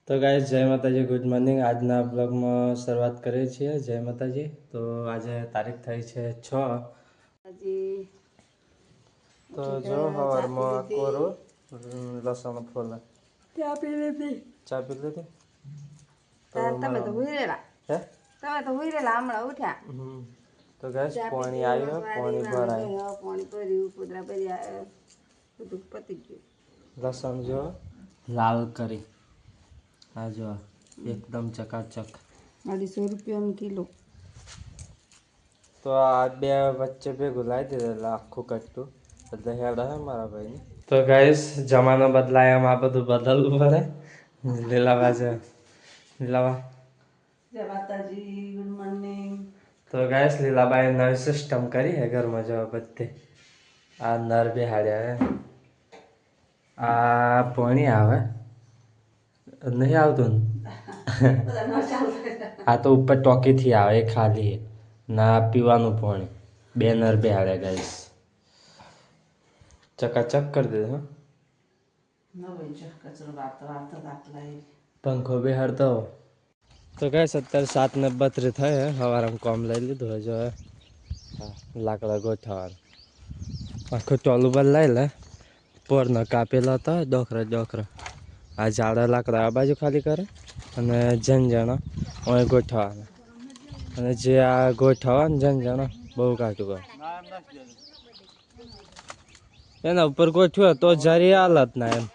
તો ગાઈસ જય માતાજી, ગુડ મોર્નિંગ। આજના બ્લોગમાં શરૂઆત કરીએ છીએ। જય માતાજી। તો આજે તારીખ થઈ છે 6। તો જો સવારમાં કોરો લસણ ફોલા ચા પી લીધી। તો તમે તો હુઈ રહેલા હમણાં ઉઠ્યા। તો ગાઈસ પાણી આવ્યો, પાણી ભરાય, પાણી ભર્યું, કુતરા ભર્યા, બધું પતી ગયું। લસણ જો લાલ કરી આ જો એકદમ ચકાચક 250 રૂપિયાનું કિલો। તો આ બે વચ્ચે ભેગું લાવી દીધેલું આખું કટ્ટું, એટલે હેડા હે મારા ભાઈને। તો ગાઈસ જમાનો બદલાય એમ આ બધું બદલવું પડે। લીલાબા છે, લીલાબા જય માતાજી, ગુડ મોર્નિંગ। તો ગાઈસ લીલાબાએ નવી સિસ્ટમ કરી હે ઘરમાં જો બધી આ નર બેહાડ્યા હે। આ પાણી આવે नहीं આવતું આ તો ઉપર ટોકીથી આવે ખાલી ના પીવાનું પાણી। બે નર બેહાડ્યા ગાઈસ, ચકાચક કરી દે હો। પંખો બેહાડતો તો ગાઈસ અત્યારે 7:32 થાય હે। સવારમાં કામ લઈ લીધું હે જો લાકડા ગોઠવવાનું આખું ટોલું બદલાઈ લે। પોરના કાપેલા હતા ડોખરા આ ઝાડા લાકડા આ બાજુ ખાલી કરે અને જંજણા અહીં ગોઠવવાના, અને જે આ ગોઠવવાના જંજણા બહુ કાઢું કરે એના ઉપર ગોઠવ્યો તો જરી હાલત ના એમ।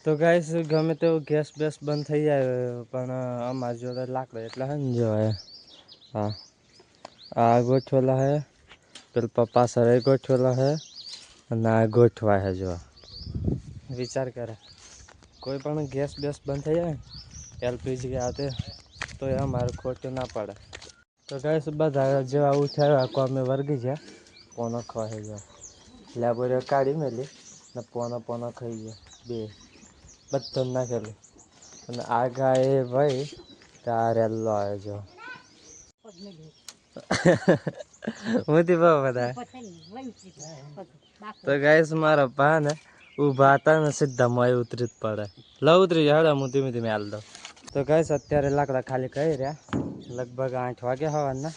તો ગાઈસ ગમે તેવું ગેસ બેસ બંધ થઈ જાય પણ અમારી જોડે લાકડા એટલે હે ને જો હા આ ગોઠવેલા હે, પેલા પપ્પા સરે ગોઠવેલા હે અને આ ગોઠવા હે જો। વિચાર કરે કોઈ પણ ગેસ બેસ બંધ થઈ જાય એલપીજી આવતે તો એ અમારે ખોટું ના પડે। તો ગાઈસ બધા જેવા ઉઠ્યા આખો અમે વર્ગી ગયા। પોનો ખાઈ ગયા લેબોરે કાઢી મેલી ને પોનો ખાઈ ગયા બે બધું નાખેલું। અને આ ગાય ભાઈ તારેલો આવે જો મોતી બહુ બધા। તો ગાઈસ મારા પા ને ઊભા હતા ને સીધા મોય ઉતરી જ પડે। લ ઉતરી જાય હું ધીમે ધીમે હાલ દઉં। તો ગાઈસ અત્યારે લાકડા ખાલી કરી રહ્યા લગભગ 8 વાગે સવારના,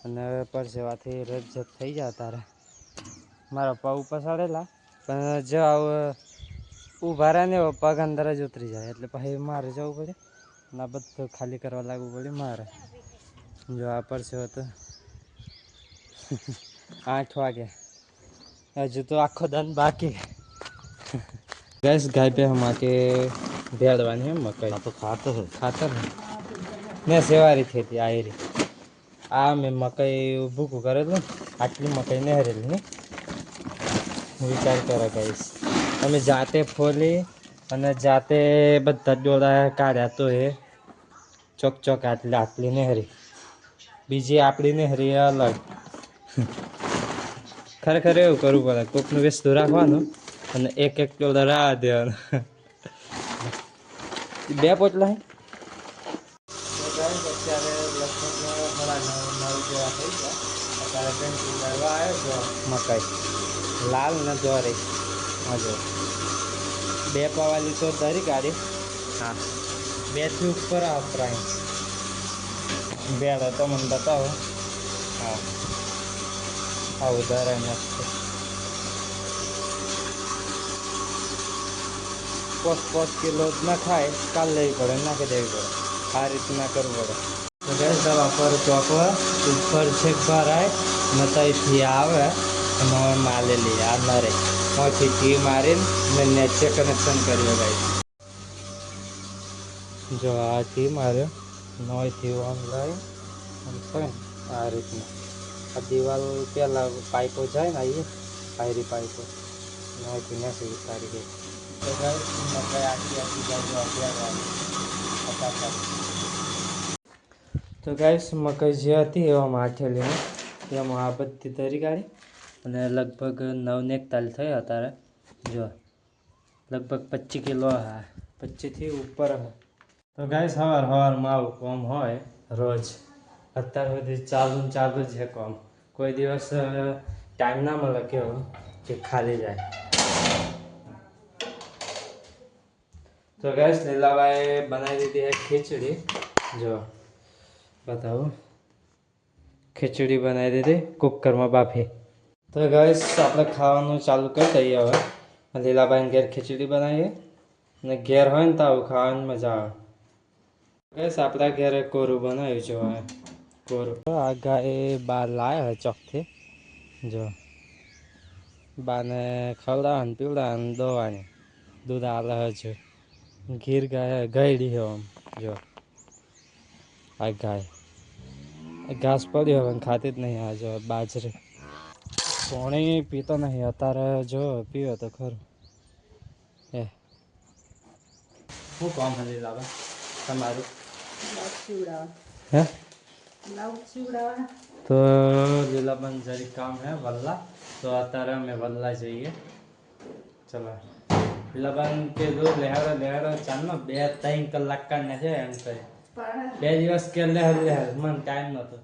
અને પરસેવાથી રજ થઈ જાય તારે મારા પગ ઉપર ચડેલા પણ જો ઊભા રહ્યા ને પગ અંદર જ ઉતરી જાય એટલે પછી મારે જવું પડે ને બધું ખાલી કરવા લાગવું પડે મારે। જો આ પરસેવો તો 8 વાગે હજુ તો આખો દન બાકી। गैस गाय पे हम आके भेड़वानी है मकई तो खातर है मैं सेवारी थी थी आयरी आ मैं मकई भूखू करे आटली मकई नहीं हरेली ने विचार करा गाइस અમે જાતે ફોલી અને જાતે બધા ડોળા કાઢ્યા તો એ ચોક આટલી નહેરી બીજી આપણી નહેરી અલગ। ખરેખર એવું કરવું પડે, કોકનું વ્યસ્ત રાખવાનું અને એક ડોળા રાહ દેવાનું। બે પોટલા અત્યારે મકાઈ લાલ ને દોરી હજો બે પવાલી તો દરી કાઢી હા બે થી ઉપર પ્રાઇસ બે તો મને બતાવો હા આવું ધરે મસ્ત 5 કિલો ના ખાય કાલ લેવી પડે નાખી દેવી પડે આ રીતના કરવું પડે। તો ગેસ દવા પર ચોકવા ઉપર છેક ભરાય ને તઈથી આવે અને માલે લઈએ આ નરે મોથી ઘી મારીને નેચે કનેક્શન કર્યું ગાઈસ જો આ ઘી માર્યો નોયથી ઓનલાઈન આ રીતના આ દિવાલ પેલા પાઇપો જાય ને એ આયરી પાઇપો નોયથી નેસી ઉતારી ગઈ। તો ગાઈસ મકાઈ આખી બાજુ તો ગાઈસ મકાઈ જે હતી એવામાં આઠેલી એમાં આ બધી તરી કાઢી અને લગભગ 9:41 થયા અત્યારે જો લગભગ 25 કિલો હા 25 થી ઉપર હે। તો ગાઈસ સવારમાં આવું કામ હોય રોજ અત્યાર સુધી ચાલુ જ છે કામ, કોઈ દિવસ ટાઈમ ના મળે કેવો કે ખાલી જાય। તો ગાઈસ મકાઈ આખી બાજુ 11 વાગે મકાઈ આખી બાજુ 11 વાગે તો ગાઈસ મકાઈ જે હતી એવામાં આઠેલી એમાં આ બધી તરી કાઢી અને લગભગ 9:41 થયા અત્યારે જો લગભગ 25 કિલો હા 25 થી ઉપર હે। તો ગાઈસ સવારમાં આવું કામ હોય રોજ અત્યાર સુધી ચાલુ જ છે કામ, કોઈ દિવસ ટાઈમ ના મળે કેવો કે ખાલી જાય। तो गैस लीलाबाई बनाई दी है खिचड़ी। जो बताओ, खिचड़ी बनाई दी थी कुकर में बाफी। तो गैस આપણે ખાવાનું ચાલુ કરી દઈએ હવે। લીલાબાઈને ઘેર ખીચડી બનાવીએ ને ઘેર હોય ને તો આવું ખાવાની મજા આવે। ગેસ આપણા ઘેરે કોરું બનાવ્યું છે હવે કોરું। આ ગાય બાર લાવ્યા હોય ચોકથી। જો બાને ખવડાવવાનું પીવડાવવાનું દોવાની दूध आला है जो गिर गाय गईड़ी है हम। जो आ गाय घास पड़ी हो खाती नहीं आ जो बाजरे पानी पीता नहीं अतारे जो पीओ तो खर ए હું કામ હલી લાવે તમારું હે તો લીલાબન જરી કામ હે વલ્લા તો અત્યારે અમે વલ્લા જઈએ। ચલો લીલાબન કે દૂધ લેહાડો ચાલનો 2-3 કલાક કાઢને છે એમ કહે 2 દિવસ કે લેહાડ મને ટાઈમ નહોતો।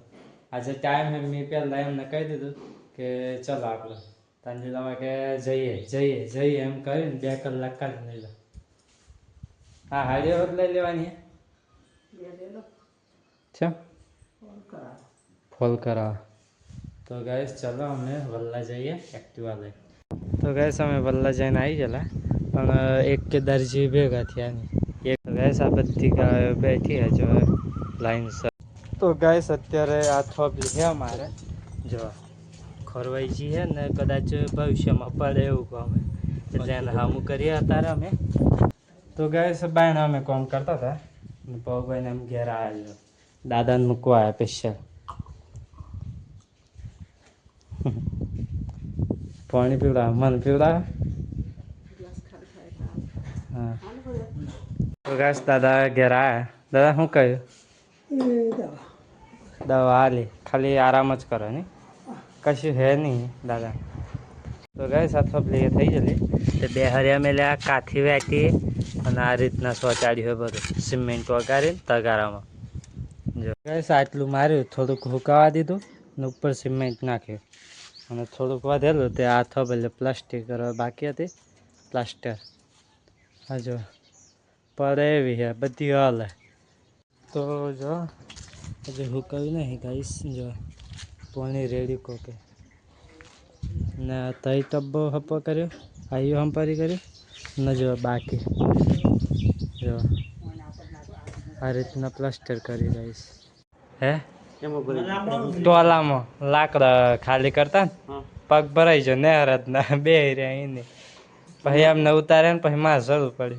આજે ટાઈમ હે મેં પહેલાં એમને કહી દીધું કે ચલો આપણે તાન લીલાબા કે જઈએ એમ કરીને 2 કલાક કાઢી લીધા। हाँ हाड़िया बदला लेवानी है अच्छा फॉल करा। तो गैस चलो हमें वल्ला जाइए एक्टिवा ले। तो गैस हमें वल्ला जाने आई चला पर एक के दर्जी भेगा थी नहीं एक गैस आ बत्ती का बैठी है जो है लाइन से। तो गैस अत्यारे आ थोप है अमारे जो खोरवाईजी है ने कदाच भविष्य में पड़े एवं काम है हम करिए अतारे अमे। तो गैस बायना में काम करता था पव भाई ने हम घेर आया दादा ने मुको आया स्पेशल पानी पीवड़ा मन पीवड़ा। हाँ तो गैस दादा घेर आया दादा शू कहूँ दवा आ ली खाली आराम ज करो नहीं कशु है नहीं दादा। तो गैस अथवा लिए थी जल्दी तो बेहरिया में लिया काथी वेटी અને આ રીતના સોચાડ્યું હોય બધું સિમેન્ટ વગાડીને તગારામાં। જો ગેસ આટલું માર્યું થોડુંક હુકાવા દીધું ને ઉપર સિમેન્ટ નાખ્યું અને થોડુંક વધેલું તે આ થોબલે પ્લાસ્ટિક કરવા બાકી હતી પ્લાસ્ટર હા જો પડે એવી હે બધી હાલે। તો જો હજી હુકાવ્યું નહીં ગાઈસ જો પાણી રેડી કોકે ને તઈ ટબ્બો હપ્પો કર્યો આયું હંપારી કર્યું न जो बाकी जो आ रीतना प्लास्टर करी रहीश है टोला में लाकड़ा खाली करता पग भराई जो नहरत ना बे रही पही अमने उतारे ने पही मास जरूर पड़ी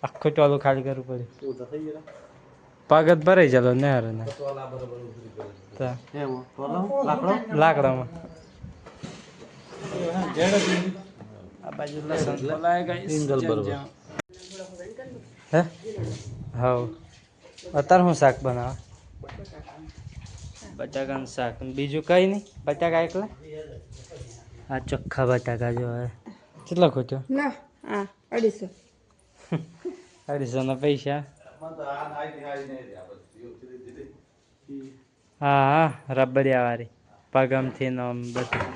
आखू टोलू खाली करવું પડે પગ જ ભરાઈ જલો નહેર ને લાકડામાં आ बाजू लसन बोलाए गाइस सिंगल बरोबर है हां अतार हूँ शाक बनावा बटाकाનું શાક બીજું કઈ નહીં બટાકા એકલા આ ચોખ્ખા બટાકા જો હે કેટલા ખોટ્યો ના આ 250 ના પૈસા હા રબડિયા વાળી પગમથી નો બધું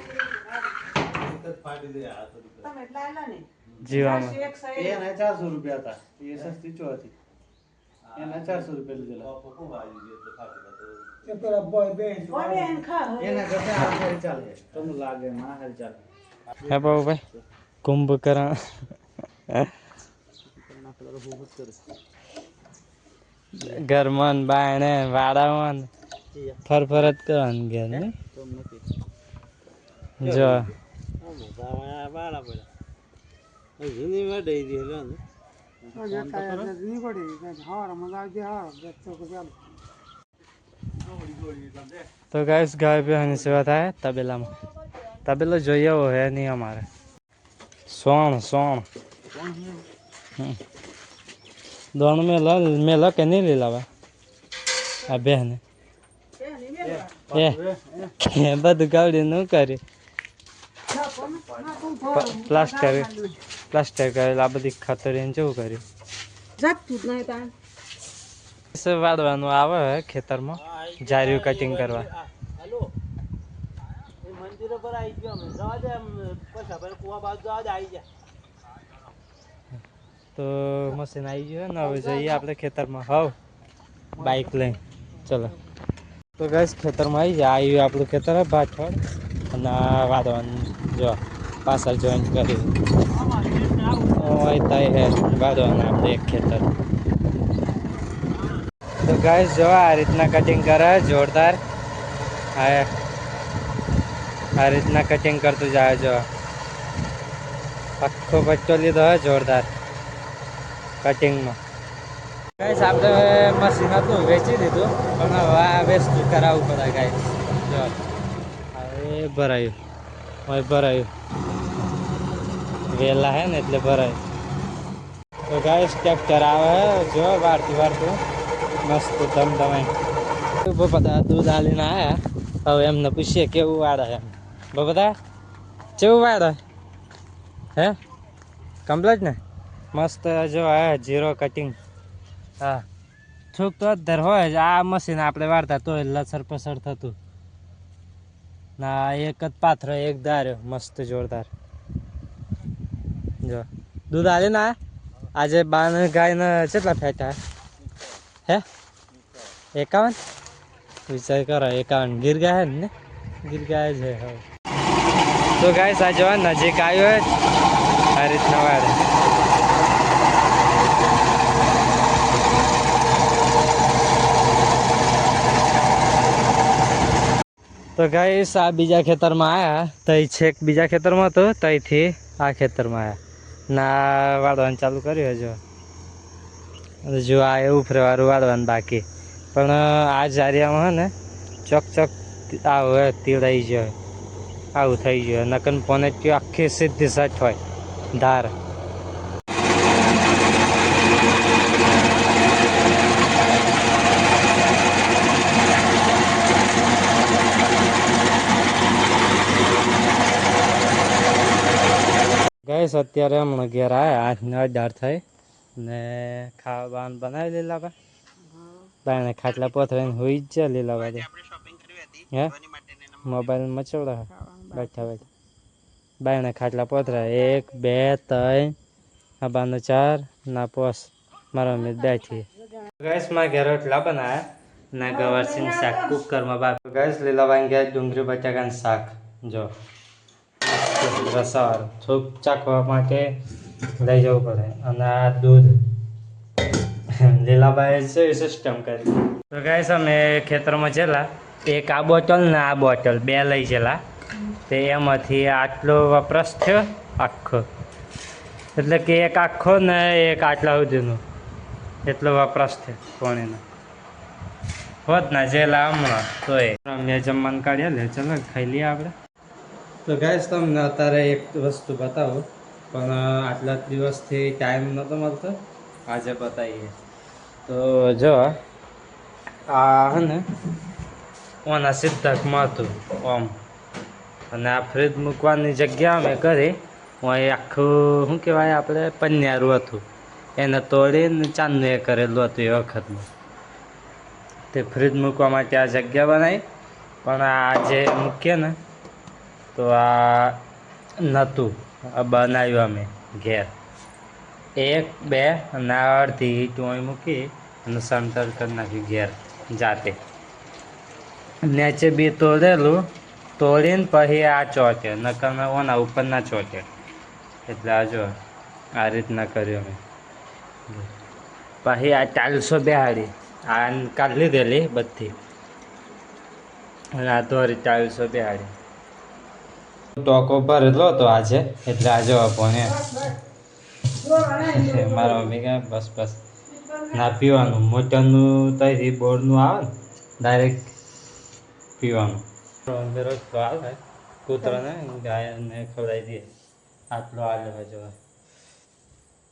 जीवामा ये ना 400 रुपया था ये सस्ती चो थी ये ना 400 रुपया ले दिला ये पर बॉय बहन खा ये ना करते हाल चाल है तुम लागे ना हाल चाल है बाबू भाई कुंभ करा घरमान बायने वाड़ामान फरफरत करन गेल ने जो बाड़ा पड़ा जुनी में दे दियो ने अरे टायर नहीं पड़ी हार मजा आ गया बच्चों को चल। तो गाइस गाय पे हनी सेवा था तबेला में तबेला જોઈએ वो है नहीं हमारे सोण दोनों में ला के नहीं ले लावा अबे ने ये બધું ગાડી નું કરી પ્લાસ્ટર કરેલા બધી ખતરીને જેવું કર્યું વાળવાનું આવે ખેતરમાં જારીઓ કટિંગ કરવા મંદિરો પર આવી ગયો જવા દે પૈસા પર કુવા બાજુ જવા દે આવી જાય તો મશીન આવી ગયું ને હવે જઈએ આપણે ખેતરમાં હવ બાઇક લઈને ચલો. તો ગાઈસ ખેતરમાં આવી જાય આવ્યું આપણું ખેતર ભાઠળ અને વાદવાનું જો પાછળ જોઈન્ટ કરી હે વાદવાના આપણે એક ખેતર. તો ગાઈસ જો આ રીતના કટિંગ કરે જોરદાર. હા આ રીતના કટિંગ કરતું જાય જો આખો પટ્ટો લીધો હોય જોરદાર કટિંગમાં. ગાઈસ આપણે મશીન હતું વેચી દીધું પણ હવે આ વેચતું કરાવવું પડે ગાઈસ. જો હવે ભરાયું વેલા હે ને એટલે ભરાય. તો ગાઈસ ટ્રેક્ટર આવે જો વારતું મસ્ત ધમધમાય. બધા દૂધ આલીને આવ્યા હવે એમને પૂછીએ કેવું વાળે એમ. બધા કેવું વાળે હે કમ્પ્લીટ ને મસ્ત જો આ જીરો કટિંગ. હા છૂક તો અધર હોય જ આ મશીન આપણે વાળતા તો લસર પસર થતું ના એક જ પાથરો એક દાર્યો મસ્ત જોરદાર. જો દૂધ આલે ના આજે બાને ગાયને કેટલા ફેટા હે 51 વિચાર કરો 51 ગીર ગાય ને ગીર ગાય છે હવે. તો ગાઈસ આ જો નજીક આવ્યો આ રીતના વાળે. તો ગાઈસ આ બીજા ખેતરમાં આવ્યા તઈ છેક બીજા ખેતરમાં હતો તઈથી આ ખેતરમાં આવ્યા ના વાળવાનું ચાલુ કર્યું જો આ એવું ફરવાનું વાળવાનું બાકી પણ આ જારિયામાં હે ને ચોક આવે તીવડાઈ જાય આવું થઈ ગયું નકન પોને આખી સીધી સટ હોય ધાર. ગાઈસ અત્યારે હમણાં ઘેર આવ્યા 8:18 થઈ ને ખાવાનું બનાવી લીલા બાયણે ખાટલા પોથરાઈને હોઈ જ છે લીલા બાજુ હે મોબાઈલ મચવડા બેઠા બાયણે ખાટલા પોથરા 1 2 3 આ બાનો 4 ના 5 મારા મમ્મી બેઠી. ગાઈસ માં ઘેર રોટલા બનાવ્યા ના ગવારસીનું શાક કુકરમાં બાપ. ગાઈસ લીલા વાંગ્યા ડુંગળી બટાકાનું શાક જો રસાવાળું થોડુંક ચાખવા માટે લઈ જવું પડે અને આ દૂધ લીલાબાઈ છે સિસ્ટમ કરી. તો ગાઈસ અમે ખેતરમાં જેલા એક આ બોટલ ને આ બોટલ બે લઈ ગયેલા તે એમાંથી આટલો વપરાશ થયો આખો એટલે કે એક આખો ને એક આટલા સુધીનો એટલો વપરાશ થયો પાણીનો હોત ના જેલા હમણાં તો એ મેં જમવાનું કાઢ્યા લે ચલો ખાઈ લઈએ આપણે. તો ગાઈસ તમને અત્યારે એક વસ્તુ બતાવો પણ આટલા દિવસથી ટાઈમ નહોતો મળતો આજે બતાવીએ. તો જો આ હે ને ઓના સિદ્ધાર્થમાં હતું ઓમ અને આ ફ્રીજ મૂકવાની જગ્યા અમે કરી હું આખું શું કહેવાય આપણે પન્યારું હતું એને તોડીને ચાંદનું એ કરેલું હતું એ વખતનું તે ફ્રીજ મૂકવા માટે આ જગ્યા બનાવી પણ આ જે મૂકીએ ને તો આ નહોતું આ બનાવ્યું અમે ઘેર 1 2 અને અડધી ઈંટો મૂકી અને સંતર કરી નાખ્યું ઘેર જાતે નીચે બી તોડેલું તોડીને પછી આ ચોટે નકર ઓના ઉપર ના ચોટે એટલે આ જો આ રીતના કર્યું અમે. પછી આ ટાઇલ્સો બેહાડી આ કાઢી લીધેલી બધી અને આ દોરી ટાઇલ્સો બેહાડી ટોકો ભરેલો હતો આજે એટલે આ જો ભણે મારા મમ્મી કહે બસ ના પીવાનું મોટરનું તઈથી બોર્ડનું આવે ને ડાયરેક્ટ પીવાનું રોજ તો આવે કૂતરાને ગાયને ખવડાવી દઈએ આટલો આવે જો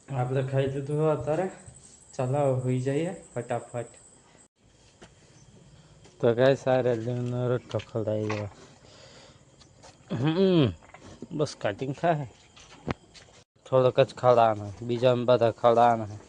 આપણે ખાઈ લીધું અત્યારે ચાલો હોઈ જઈએ ફટાફટ. તો ગાય સારા રેલીનો રોટલો ખવડાવી દેવા બસ કટિંગ થાય થોડોક જ ખવડાવવાનો બીજા બધા ખવડાવવાના